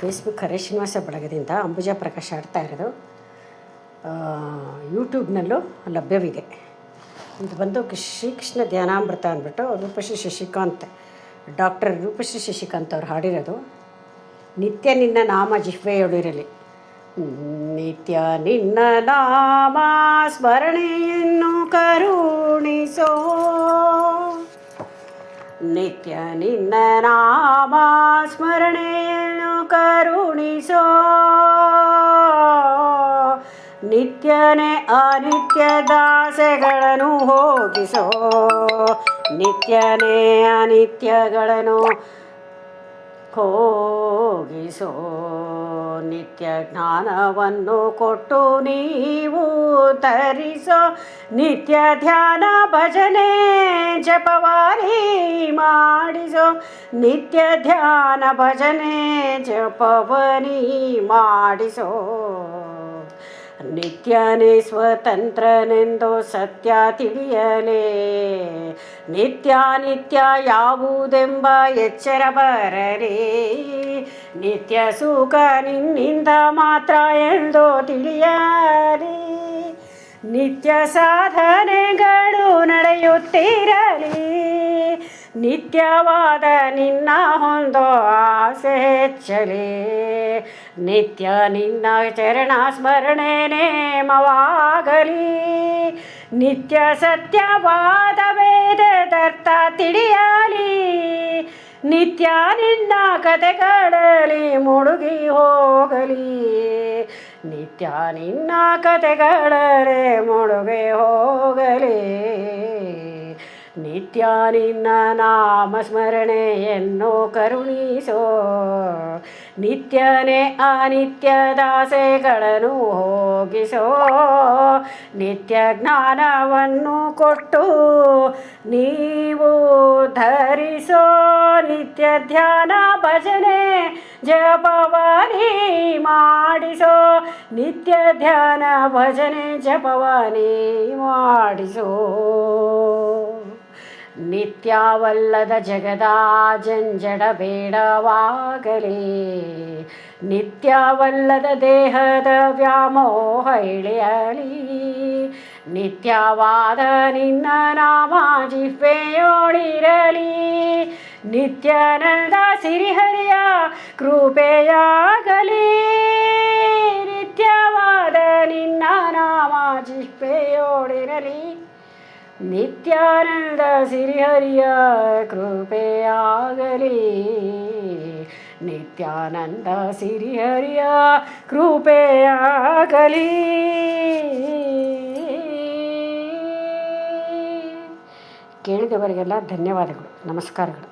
Facebook ಹರೇ ಶ್ರೀನಿವಾಸ ಬಳಗದಿಂದ ಅಂಬುಜಾ ಪ್ರಕಾಶ್ ಆಡ್ತಾ ಇರೋದು. ಯೂಟ್ಯೂಬ್ನಲ್ಲೂ ಲಭ್ಯವಿದೆ. ಇದು ಬಂದು ಶ್ರೀಕೃಷ್ಣ ಧ್ಯಾನಾಮೃತ ಅಂದ್ಬಿಟ್ಟು ರೂಪಶ್ರೀ ಶಶಿಕಾಂತ್, ಡಾಕ್ಟರ್ ರೂಪಶ್ರೀ ಶಶಿಕಾಂತ್ ಅವ್ರು ಹಾಡಿರೋದು. ನಿತ್ಯ ನಿನ್ನ ನಾಮ ಜಿಹ್ವೆಯೊಳಿರಲಿ, ನಿತ್ಯ ನಿನ್ನ ನಾಮ ಸ್ಮರಣೆಯನ್ನು ಕರುಣಿಸೋ, ನಿತ್ಯ ನಿನ್ನ ನಾಮ ಸ್ಮರಣೆಯನ್ನು ಕರುಣಿಸೋ, ನಿತ್ಯನೇ ಅನಿತ್ಯ ದಾಸೆಗಳನ್ನು ಹೋಗಿಸೋ, ನಿತ್ಯನೇ ಅನಿತ್ಯಗಳನ್ನು ಹೋಗಿಸೋ, ನಿತ್ಯ ಜ್ಞಾನವನ್ನು ಕೊಟ್ಟು ನೀವು ತರಿಸೋ, ನಿತ್ಯ ಧ್ಯಾನ ಭಜನೆ ಜಪವಾರಿ ಮಾಡಿಸೋ, ನಿತ್ಯ ಧ್ಯಾನ ಭಜನೆ ಜಪವನಿ ಮಾಡಿಸೋ, ನಿತ್ಯನೇ ಸ್ವತಂತ್ರನೆಂದು ಸತ್ಯ ತಿಳಿಯಲೇ, ನಿತ್ಯ ನಿತ್ಯ ಯಾವುದೆಂಬ ಎಚ್ಚರ ಬರಲಿ, ನಿತ್ಯ ಸುಖ ನಿನ್ನಿಂದ ಮಾತ್ರ ಎಂದು ತಿಳಿಯಲಿ, ನಿತ್ಯ ಸಾಧನೆಗಳು ನಡೆಯುತ್ತಿರಲಿ, ನಿತ್ಯವಾದ ನಿನ್ನ ಹೊಂದೋ ಆಸೆ ಹೆಚ್ಚಲಿ, ನಿತ್ಯ ನಿನ್ನ ಚರಣ ಸ್ಮರಣೆ ನೇಮವಾಗಲಿ, ನಿತ್ಯ ಸತ್ಯವಾದ ವೇದದರ್ಥ ತಿಳಿಯಲಿ, ನಿತ್ಯ ನಿನ್ನ ಕಥೆಗಳಲ್ಲಿ ಮುಳುಗಿ ಹೋಗಲಿ, ನಿತ್ಯ ನಿನ್ನ ಕಥೆಗಳಲ್ಲಿ ಮುಳುಗಿ ಹೋಗಲಿ, ನಿತ್ಯ ನಿನ್ನ ನಾಮ ಸ್ಮರಣೆಯನ್ನು ಕರುಣಿಸೋ, ನಿತ್ಯನೇ ಅನಿತ್ಯ ದಾಸೆಗಳನ್ನು ಹೋಗಿಸೋ, ನಿತ್ಯ ಜ್ಞಾನವನ್ನು ಕೊಟ್ಟು ನೀವು ಧರಿಸೋ, ನಿತ್ಯ ಧ್ಯಾನ ಭಜನೆ ಜಪವಾನಿ ಮಾಡಿಸೋ, ನಿತ್ಯ ಧ್ಯಾನ ಭಜನೆ ಜಪವಾನಿ ಮಾಡಿಸೋ, ನಿತ್ಯವಲ್ಲದ ಜಗದ ಜಂಜಡ ಬೇಡವಾಗಲಿ, ನಿತ್ಯವಲ್ಲದ ದೇಹದ ವ್ಯಾಮೋಹ ಇಳಿಯಲಿ, ನಿತ್ಯವಾದ ನಿನ್ನ ನಾಮ ಜಿಹ್ವೆಯೊಳಿರಲಿ, ನಿತ್ಯಾನಂದ ಸಿರಿಹರಿಯ ಕೃಪೆಯಾಗಲಿ, ನಿತ್ಯವಾದ ನಿನ್ನ ನಾಮ ಜಿಹ್ವೆಯೊಳಿರಲಿ, ನಿತ್ಯಾನಂದ ಸಿರಿಹರಿಯ ಕೃಪೆಯಾಗಲಿ, ನಿತ್ಯಾನಂದ ಸಿರಿಹರಿಯ ಕೃಪೆಯಾಗಲಿ. ಕೇಳಿದವರಿಗೆಲ್ಲ ಧನ್ಯವಾದಗಳು, ನಮಸ್ಕಾರಗಳು.